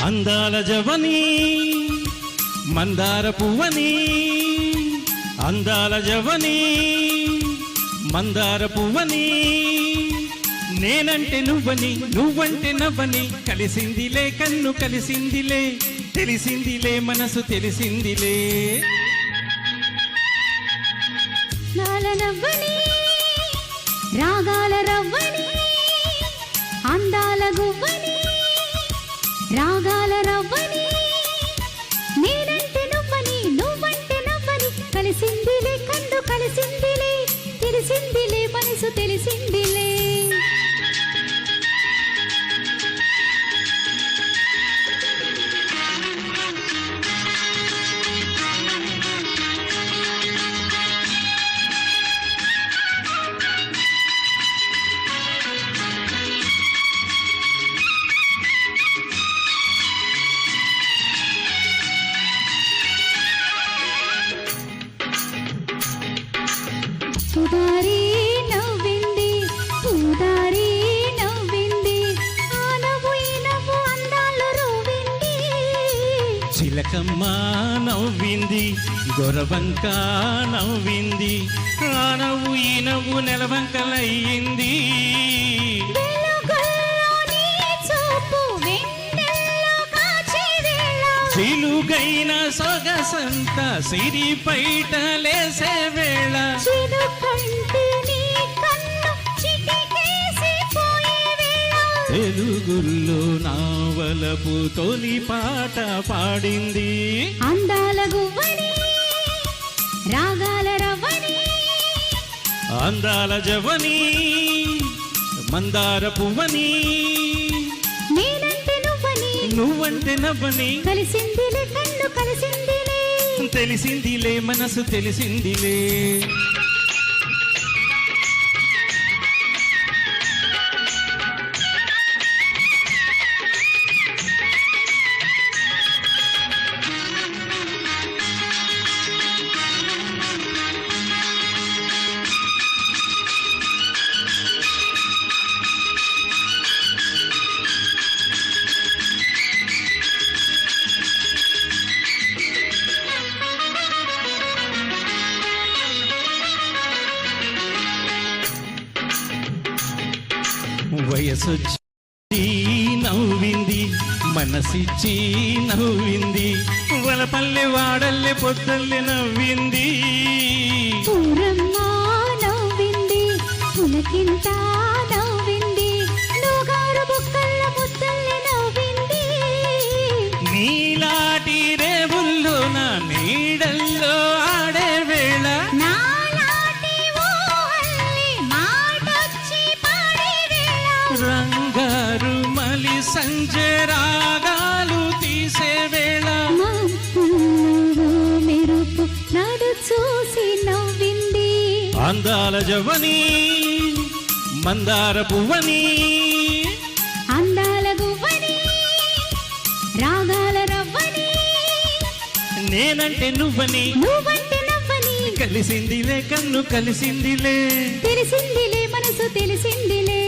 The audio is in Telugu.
అందాల జవని మందార పువ్వని, అందాల జవని మందార పువ్వని, నేనంటే నువ్వని నువ్వంటే నవ్వని, కలిసిందిలే కన్ను కలిసిందిలే, తెలిసిందిలే మనసు తెలిసిందిలే. నవ్వని రాగాల రవ్వని, అందాల గువ్వని రాగాల రవ్వని, నేనంటే నువ్వని నువ్వంటే నవ్వని, కలిసిందిలే కన్ను కలిసిందిలే, తెలిసిందిలే మనసు తెలిసిందిలే. సుదారి నవ్వింది పూదారి నవ్వింది, ఆ నవ్వు ఈ నవ్వు అందాలు రువ్వింది. చిలకమ్మ నవ్వింది గొరవంక నవ్వింది, ఆ నవ్వు ఈ నవ్వు నెలవంకలయ్యింది. చిలుగైన సొగసంత సిరి పైటలేసే వేళ, తెలుగుల్లో నావలపు తొలి పాట పాడింది. అందాల గువ్వని రాగాల రవ్వని, అందాల జవని మందార పువ్వని, నేనంటే నువ్వని నువ్వంటే నవ్వని, కలిసిందిలే కన్ను కలిసిందిలే, తెలిసిందిలే మనసు తెలిసిందిలే. వయసొచ్చి నవ్వింది మనసిచ్చి నవ్వింది, వలపల్లె వాడల్లె పొద్దల్లె నవ్వింది. పూరమ్మ నవ్వింది పులకింత నవ్వింది, నూగారు బుక్కల్ల ముద్దల్లె నవ్వింది. నీలాటి రేవుల్లో నా నీడల్లో ఆడే వేళ, రంగారు మలి సంజె రాగాలు తీసే వేళ, మెరుపు నడు చూసి నవ్వింది. అందాల జవని మందార పువ్వని, అందాల గువ్వని రాగాల రవ్వని, నేనంటే నువ్వని నువ్వంటే నవ్వని, కలిసిందిలే కన్ను కలిసిందిలే, తెలిసిందిలే మనసు తెలిసిందిలే.